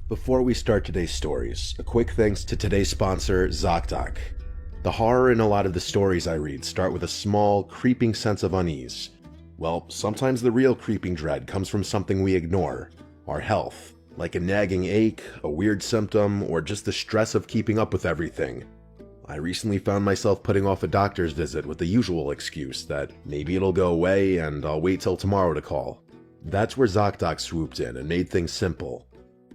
Before we start today's stories, a quick thanks to today's sponsor, ZocDoc. The horror in a lot of the stories I read start with a small, creeping sense of unease. Well, sometimes the real creeping dread comes from something we ignore, our health, like a nagging ache, a weird symptom, or just the stress of keeping up with everything. I recently found myself putting off a doctor's visit with the usual excuse that maybe it'll go away and I'll wait till tomorrow to call. That's where ZocDoc swooped in and made things simple.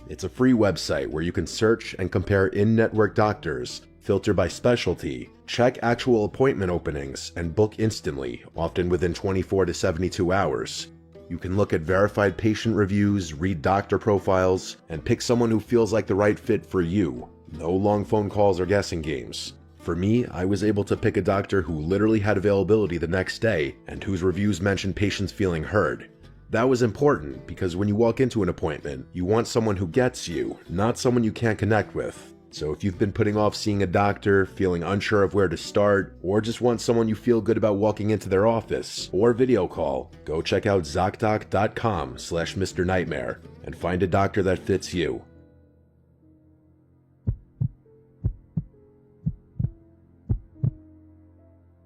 It's a free website where you can search and compare in-network doctors, filter by specialty, check actual appointment openings, and book instantly, often within 24 to 72 hours. You can look at verified patient reviews, read doctor profiles, and pick someone who feels like the right fit for you. No long phone calls or guessing games. For me, I was able to pick a doctor who literally had availability the next day and whose reviews mentioned patients feeling heard. That was important because when you walk into an appointment, you want someone who gets you, not someone you can't connect with. So if you've been putting off seeing a doctor, feeling unsure of where to start, or just want someone you feel good about walking into their office or video call, go check out ZocDoc.com/Mr. Nightmare and find a doctor that fits you.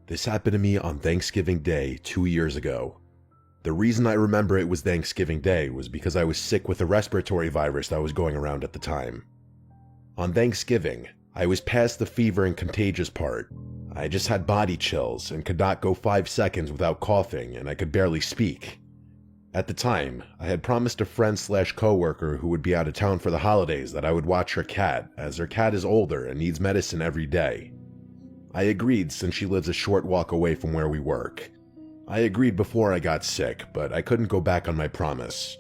This happened to me on Thanksgiving Day 2 years ago. The reason I remember it was Thanksgiving Day was because I was sick with a respiratory virus that was going around at the time. On Thanksgiving, I was past the fever and contagious part. I just had body chills and could not go 5 seconds without coughing, and I could barely speak. At the time, I had promised a friend/coworker who would be out of town for the holidays that I would watch her cat, as her cat is older and needs medicine every day. I agreed since she lives a short walk away from where we work. I agreed before I got sick, but I couldn't go back on my promise.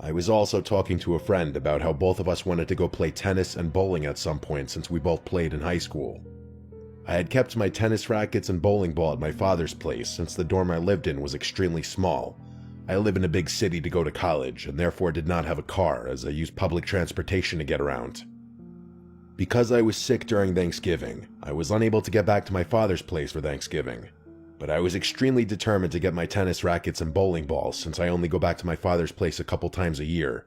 I was also talking to a friend about how both of us wanted to go play tennis and bowling at some point since we both played in high school. I had kept my tennis rackets and bowling ball at my father's place since the dorm I lived in was extremely small. I live in a big city to go to college and therefore did not have a car as I used public transportation to get around. Because I was sick during Thanksgiving, I was unable to get back to my father's place for Thanksgiving. But I was extremely determined to get my tennis rackets and bowling balls since I only go back to my father's place a couple times a year.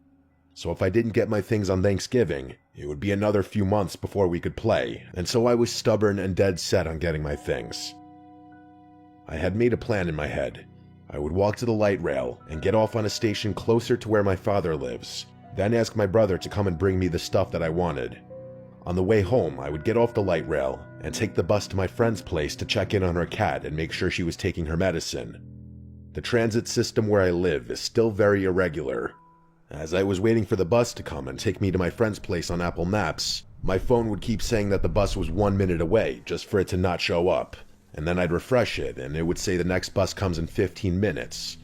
So if I didn't get my things on Thanksgiving, it would be another few months before we could play, and so I was stubborn and dead set on getting my things. I had made a plan in my head. I would walk to the light rail and get off on a station closer to where my father lives, then ask my brother to come and bring me the stuff that I wanted. On the way home, I would get off the light rail and take the bus to my friend's place to check in on her cat and make sure she was taking her medicine. The transit system where I live is still very irregular. As I was waiting for the bus to come and take me to my friend's place on Apple Maps, my phone would keep saying that the bus was 1 minute away just for it to not show up, and then I'd refresh it and it would say the next bus comes in 15 minutes.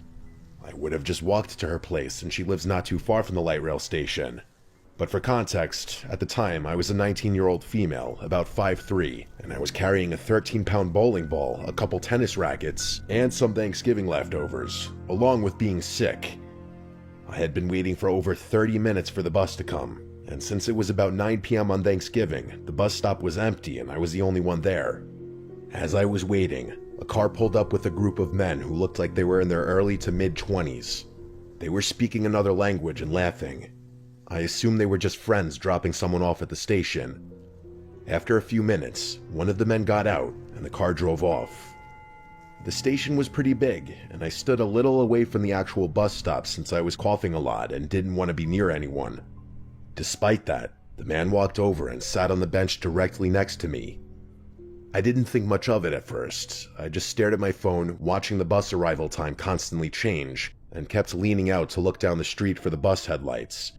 I would have just walked to her place and she lives not too far from the light rail station. But for context, at the time I was a 19-year-old female, about 5'3", and I was carrying a 13-pound bowling ball, a couple tennis rackets, and some Thanksgiving leftovers, along with being sick. I had been waiting for over 30 minutes for the bus to come, and since it was about 9 p.m. on Thanksgiving, the bus stop was empty and I was the only one there. As I was waiting, a car pulled up with a group of men who looked like they were in their early to mid-20s. They were speaking another language and laughing. I assumed they were just friends dropping someone off at the station. After a few minutes, one of the men got out and the car drove off. The station was pretty big, and I stood a little away from the actual bus stop since I was coughing a lot and didn't want to be near anyone. Despite that, the man walked over and sat on the bench directly next to me. I didn't think much of it at first. I just stared at my phone, watching the bus arrival time constantly change, and kept leaning out to look down the street for the bus headlights.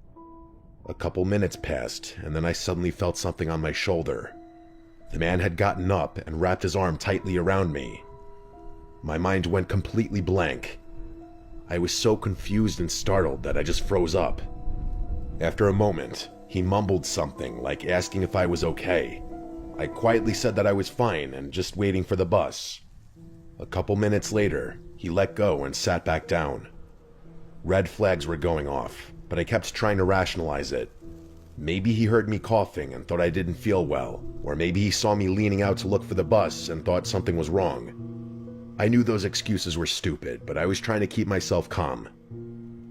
A couple minutes passed, and then I suddenly felt something on my shoulder. The man had gotten up and wrapped his arm tightly around me. My mind went completely blank. I was so confused and startled that I just froze up. After a moment, he mumbled something, like asking if I was okay. I quietly said that I was fine and just waiting for the bus. A couple minutes later, he let go and sat back down. Red flags were going off, but I kept trying to rationalize it. Maybe he heard me coughing and thought I didn't feel well, or maybe he saw me leaning out to look for the bus and thought something was wrong. I knew those excuses were stupid, but I was trying to keep myself calm.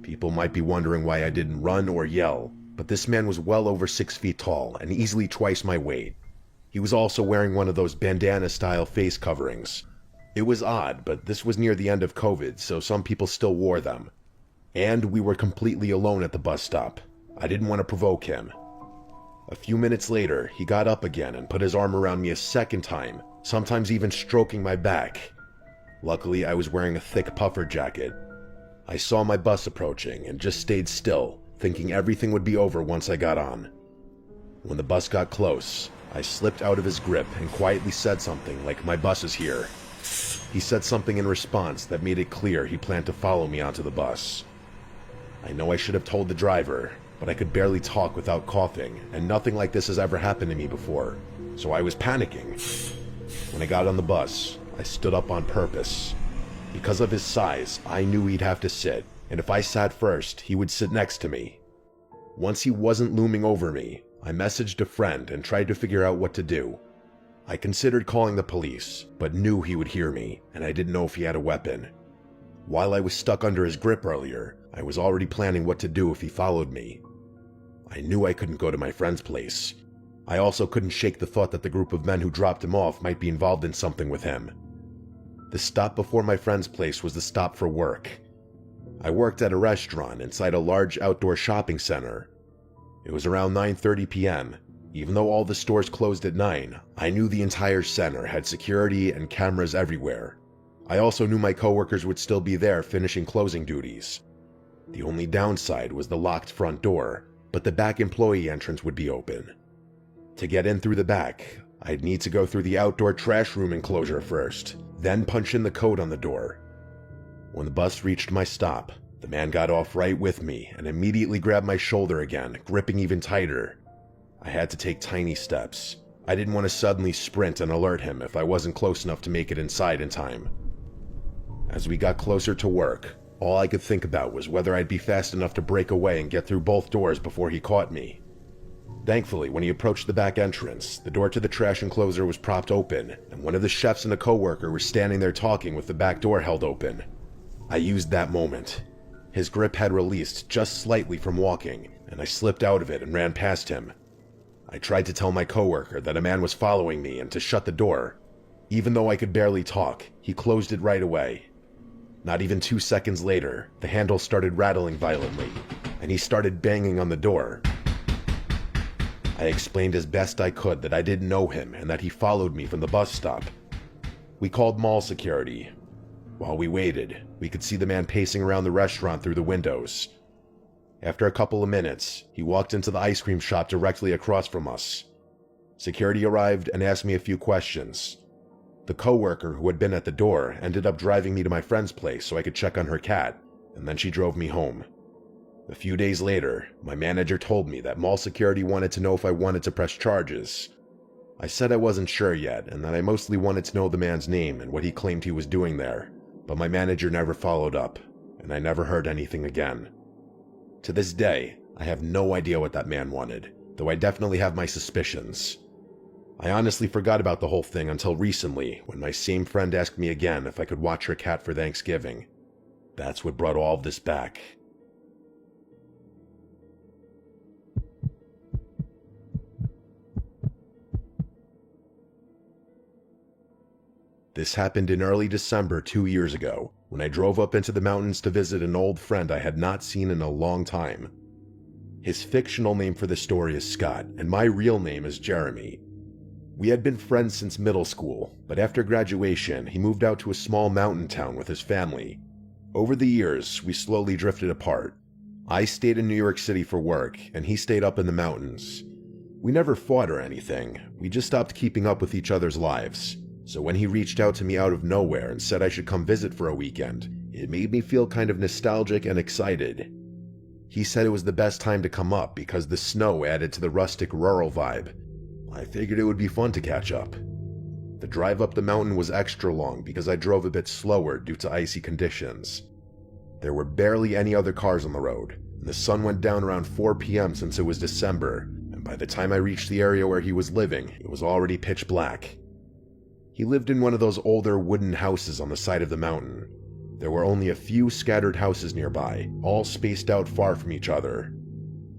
People might be wondering why I didn't run or yell, but this man was well over 6 feet tall and easily twice my weight. He was also wearing one of those bandana-style face coverings. It was odd, but this was near the end of COVID, so some people still wore them. And we were completely alone at the bus stop. I didn't want to provoke him. A few minutes later, he got up again and put his arm around me a second time, sometimes even stroking my back. Luckily, I was wearing a thick puffer jacket. I saw my bus approaching and just stayed still, thinking everything would be over once I got on. When the bus got close, I slipped out of his grip and quietly said something like, "My bus is here." He said something in response that made it clear he planned to follow me onto the bus. I know I should have told the driver, but I could barely talk without coughing, and nothing like this has ever happened to me before, so I was panicking. When I got on the bus, I stood up on purpose. Because of his size, I knew he'd have to sit, and if I sat first, he would sit next to me. Once he wasn't looming over me, I messaged a friend and tried to figure out what to do. I considered calling the police, but knew he would hear me, and I didn't know if he had a weapon. While I was stuck under his grip earlier, I was already planning what to do if he followed me. I knew I couldn't go to my friend's place. I also couldn't shake the thought that the group of men who dropped him off might be involved in something with him. The stop before my friend's place was the stop for work. I worked at a restaurant inside a large outdoor shopping center. It was around 9:30 p.m. Even though all the stores closed at 9, I knew the entire center had security and cameras everywhere. I also knew my coworkers would still be there finishing closing duties. The only downside was the locked front door, but the back employee entrance would be open. To get in through the back, I'd need to go through the outdoor trash room enclosure first, then punch in the code on the door. When the bus reached my stop, the man got off right with me and immediately grabbed my shoulder again, gripping even tighter. I had to take tiny steps. I didn't want to suddenly sprint and alert him if I wasn't close enough to make it inside in time. As we got closer to work, all I could think about was whether I'd be fast enough to break away and get through both doors before he caught me. Thankfully, when he approached the back entrance, the door to the trash enclosure was propped open, and one of the chefs and a coworker were standing there talking with the back door held open. I used that moment. His grip had released just slightly from walking, and I slipped out of it and ran past him. I tried to tell my coworker that a man was following me and to shut the door. Even though I could barely talk, he closed it right away. Not even 2 seconds later, the handle started rattling violently, and he started banging on the door. I explained as best I could that I didn't know him and that he followed me from the bus stop. We called mall security. While we waited, we could see the man pacing around the restaurant through the windows. After a couple of minutes, he walked into the ice cream shop directly across from us. Security arrived and asked me a few questions. The coworker who had been at the door ended up driving me to my friend's place so I could check on her cat, and then she drove me home. A few days later, my manager told me that mall security wanted to know if I wanted to press charges. I said I wasn't sure yet and that I mostly wanted to know the man's name and what he claimed he was doing there, but my manager never followed up, and I never heard anything again. To this day, I have no idea what that man wanted, though I definitely have my suspicions. I honestly forgot about the whole thing until recently, when my same friend asked me again if I could watch her cat for Thanksgiving. That's what brought all of this back. This happened in early December 2 years ago, when I drove up into the mountains to visit an old friend I had not seen in a long time. His fictional name for the story is Scott, and my real name is Jeremy. We had been friends since middle school, but after graduation, he moved out to a small mountain town with his family. Over the years, we slowly drifted apart. I stayed in New York City for work, and he stayed up in the mountains. We never fought or anything, we just stopped keeping up with each other's lives. So when he reached out to me out of nowhere and said I should come visit for a weekend, it made me feel kind of nostalgic and excited. He said it was the best time to come up because the snow added to the rustic rural vibe. I figured it would be fun to catch up. The drive up the mountain was extra long because I drove a bit slower due to icy conditions. There were barely any other cars on the road, and the sun went down around 4 p.m. since it was December, and by the time I reached the area where he was living, it was already pitch black. He lived in one of those older wooden houses on the side of the mountain. There were only a few scattered houses nearby, all spaced out far from each other.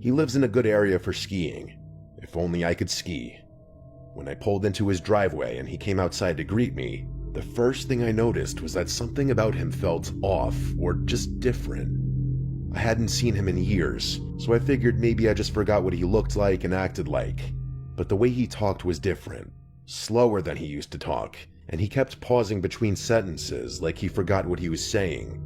He lives in a good area for skiing. If only I could ski. When I pulled into his driveway and he came outside to greet me, the first thing I noticed was that something about him felt off or just different. I hadn't seen him in years, so I figured maybe I just forgot what he looked like and acted like. But the way he talked was different, slower than he used to talk, and he kept pausing between sentences like he forgot what he was saying.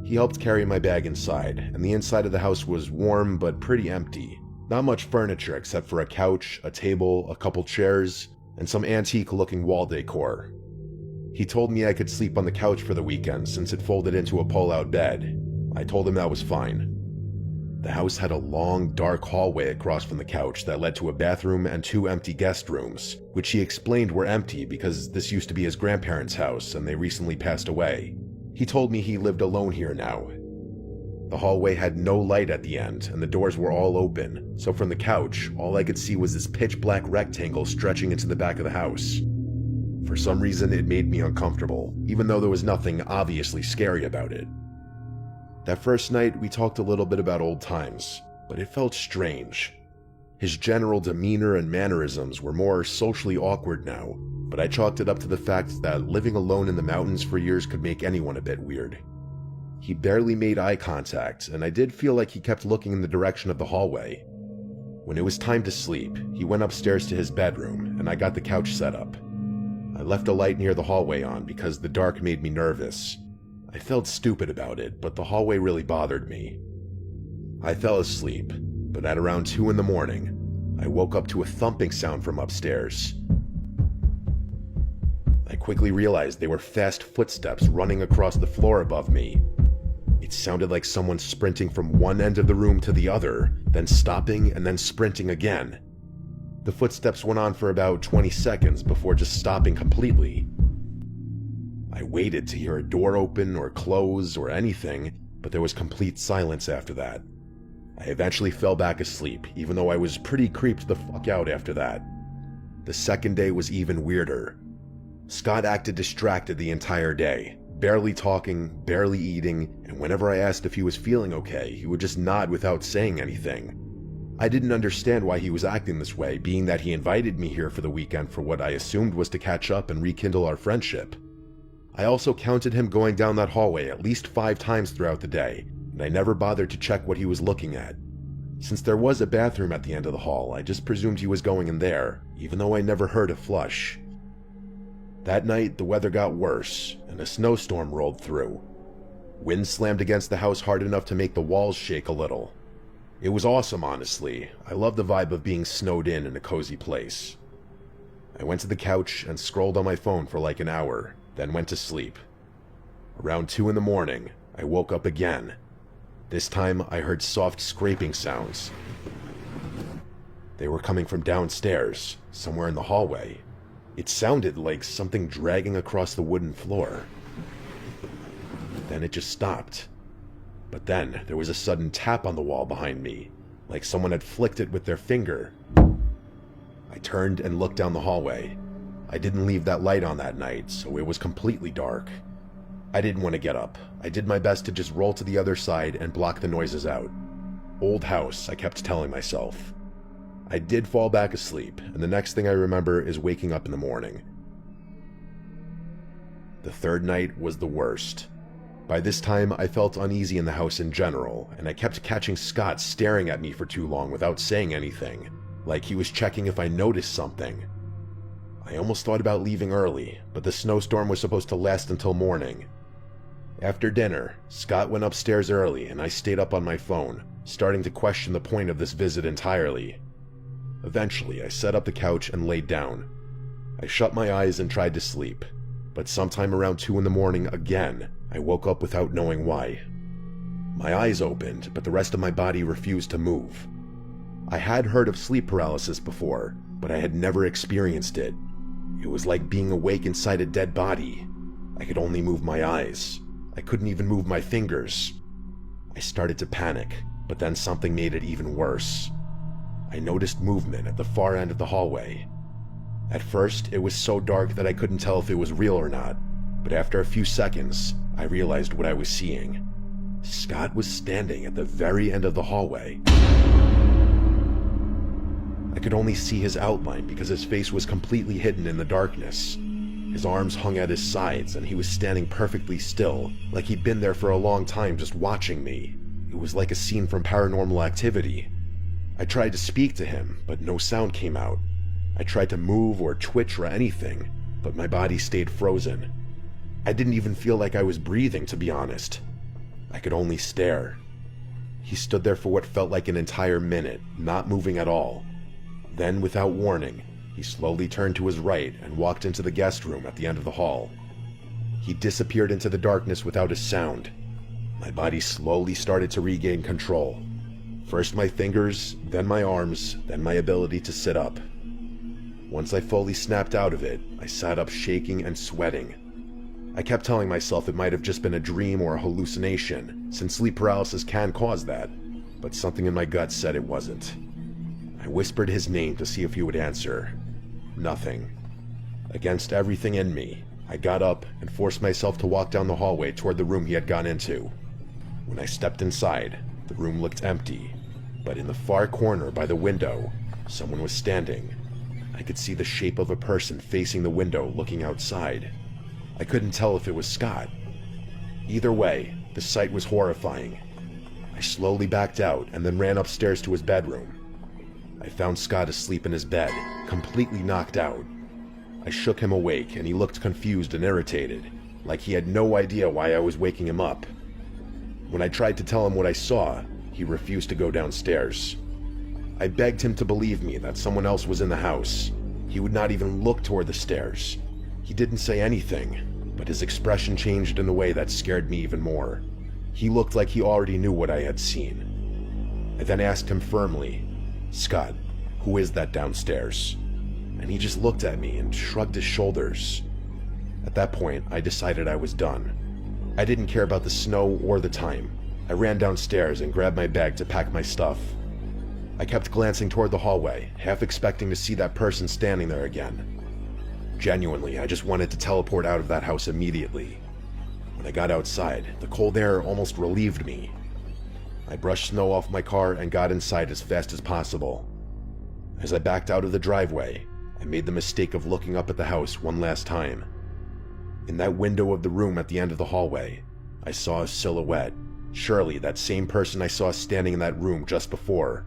He helped carry my bag inside, and the inside of the house was warm but pretty empty. Not much furniture except for a couch, a table, a couple chairs, and some antique-looking wall decor. He told me I could sleep on the couch for the weekend since it folded into a pull-out bed. I told him that was fine. The house had a long, dark hallway across from the couch that led to a bathroom and 2 empty guest rooms, which he explained were empty because this used to be his grandparents' house and they recently passed away. He told me he lived alone here now. The hallway had no light at the end and the doors were all open, so from the couch, all I could see was this pitch-black rectangle stretching into the back of the house. For some reason, it made me uncomfortable, even though there was nothing obviously scary about it. That first night, we talked a little bit about old times, but it felt strange. His general demeanor and mannerisms were more socially awkward now, but I chalked it up to the fact that living alone in the mountains for years could make anyone a bit weird. He barely made eye contact, and I did feel like he kept looking in the direction of the hallway. When it was time to sleep, he went upstairs to his bedroom, and I got the couch set up. I left a light near the hallway on because the dark made me nervous. I felt stupid about it, but the hallway really bothered me. I fell asleep, but at around 2 in the morning, I woke up to a thumping sound from upstairs. I quickly realized they were fast footsteps running across the floor above me. It sounded like someone sprinting from one end of the room to the other, then stopping and then sprinting again. The footsteps went on for about 20 seconds before just stopping completely. I waited to hear a door open or close or anything, but there was complete silence after that. I eventually fell back asleep, even though I was pretty creeped the fuck out after that. The second day was even weirder. Scott acted distracted the entire day, barely talking, barely eating, and whenever I asked if he was feeling okay, he would just nod without saying anything. I didn't understand why he was acting this way, being that he invited me here for the weekend for what I assumed was to catch up and rekindle our friendship. I also counted him going down that hallway at least 5 times throughout the day, and I never bothered to check what he was looking at. Since there was a bathroom at the end of the hall, I just presumed he was going in there, even though I never heard a flush. That night, the weather got worse, and a snowstorm rolled through. Wind slammed against the house hard enough to make the walls shake a little. It was awesome, honestly. I love the vibe of being snowed in a cozy place. I went to the couch and scrolled on my phone for like an hour, then went to sleep. Around 2 in the morning, I woke up again. This time, I heard soft scraping sounds. They were coming from downstairs, somewhere in the hallway. It sounded like something dragging across the wooden floor. Then it just stopped. But then, there was a sudden tap on the wall behind me, like someone had flicked it with their finger. I turned and looked down the hallway. I didn't leave that light on that night, so it was completely dark. I didn't want to get up. I did my best to just roll to the other side and block the noises out. Old house, I kept telling myself. I did fall back asleep, and the next thing I remember is waking up in the morning. The third night was the worst. By this time, I felt uneasy in the house in general, and I kept catching Scott staring at me for too long without saying anything, like he was checking if I noticed something. I almost thought about leaving early, but the snowstorm was supposed to last until morning. After dinner, Scott went upstairs early and I stayed up on my phone, starting to question the point of this visit entirely. Eventually, I set up the couch and laid down. I shut my eyes and tried to sleep, but sometime around 2 in the morning again, I woke up without knowing why. My eyes opened, but the rest of my body refused to move. I had heard of sleep paralysis before, but I had never experienced it. It was like being awake inside a dead body. I could only move my eyes. I couldn't even move my fingers. I started to panic, but then something made it even worse. I noticed movement at the far end of the hallway. At first, it was so dark that I couldn't tell if it was real or not, but after a few seconds, I realized what I was seeing. Scott was standing at the very end of the hallway. I could only see his outline because his face was completely hidden in the darkness. His arms hung at his sides and he was standing perfectly still, like he'd been there for a long time just watching me. It was like a scene from Paranormal Activity. I tried to speak to him, but no sound came out. I tried to move or twitch or anything, but my body stayed frozen. I didn't even feel like I was breathing, to be honest. I could only stare. He stood there for what felt like an entire minute, not moving at all. Then, without warning, he slowly turned to his right and walked into the guest room at the end of the hall. He disappeared into the darkness without a sound. My body slowly started to regain control. First my fingers, then my arms, then my ability to sit up. Once I fully snapped out of it, I sat up shaking and sweating. I kept telling myself it might have just been a dream or a hallucination, since sleep paralysis can cause that, but something in my gut said it wasn't. I whispered his name to see if he would answer. Nothing. Against everything in me, I got up and forced myself to walk down the hallway toward the room he had gone into. When I stepped inside, the room looked empty, but in the far corner by the window, someone was standing. I could see the shape of a person facing the window looking outside. I couldn't tell if it was Scott. Either way, the sight was horrifying. I slowly backed out and then ran upstairs to his bedroom. I found Scott asleep in his bed, completely knocked out. I shook him awake and he looked confused and irritated, like he had no idea why I was waking him up. When I tried to tell him what I saw, he refused to go downstairs. I begged him to believe me that someone else was in the house. He would not even look toward the stairs. He didn't say anything, but his expression changed in a way that scared me even more. He looked like he already knew what I had seen. I then asked him firmly, "Scott, who is that downstairs?" And he just looked at me and shrugged his shoulders. At that point, I decided I was done. I didn't care about the snow or the time. I ran downstairs and grabbed my bag to pack my stuff. I kept glancing toward the hallway, half expecting to see that person standing there again. Genuinely, I just wanted to teleport out of that house immediately. When I got outside, the cold air almost relieved me. I brushed snow off my car and got inside as fast as possible. As I backed out of the driveway, I made the mistake of looking up at the house one last time. In that window of the room at the end of the hallway, I saw a silhouette. Surely that same person I saw standing in that room just before.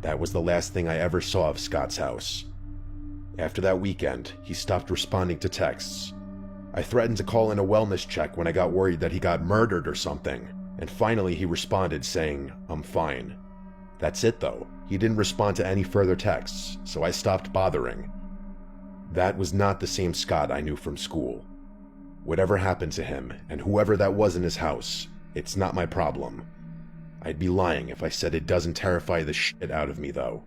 That was the last thing I ever saw of Scott's house. After that weekend, he stopped responding to texts. I threatened to call in a wellness check when I got worried that he got murdered or something, and finally he responded saying, "I'm fine." That's it though. He didn't respond to any further texts, so I stopped bothering. That was not the same Scott I knew from school. Whatever happened to him, and whoever that was in his house, it's not my problem. I'd be lying if I said it doesn't terrify the shit out of me though.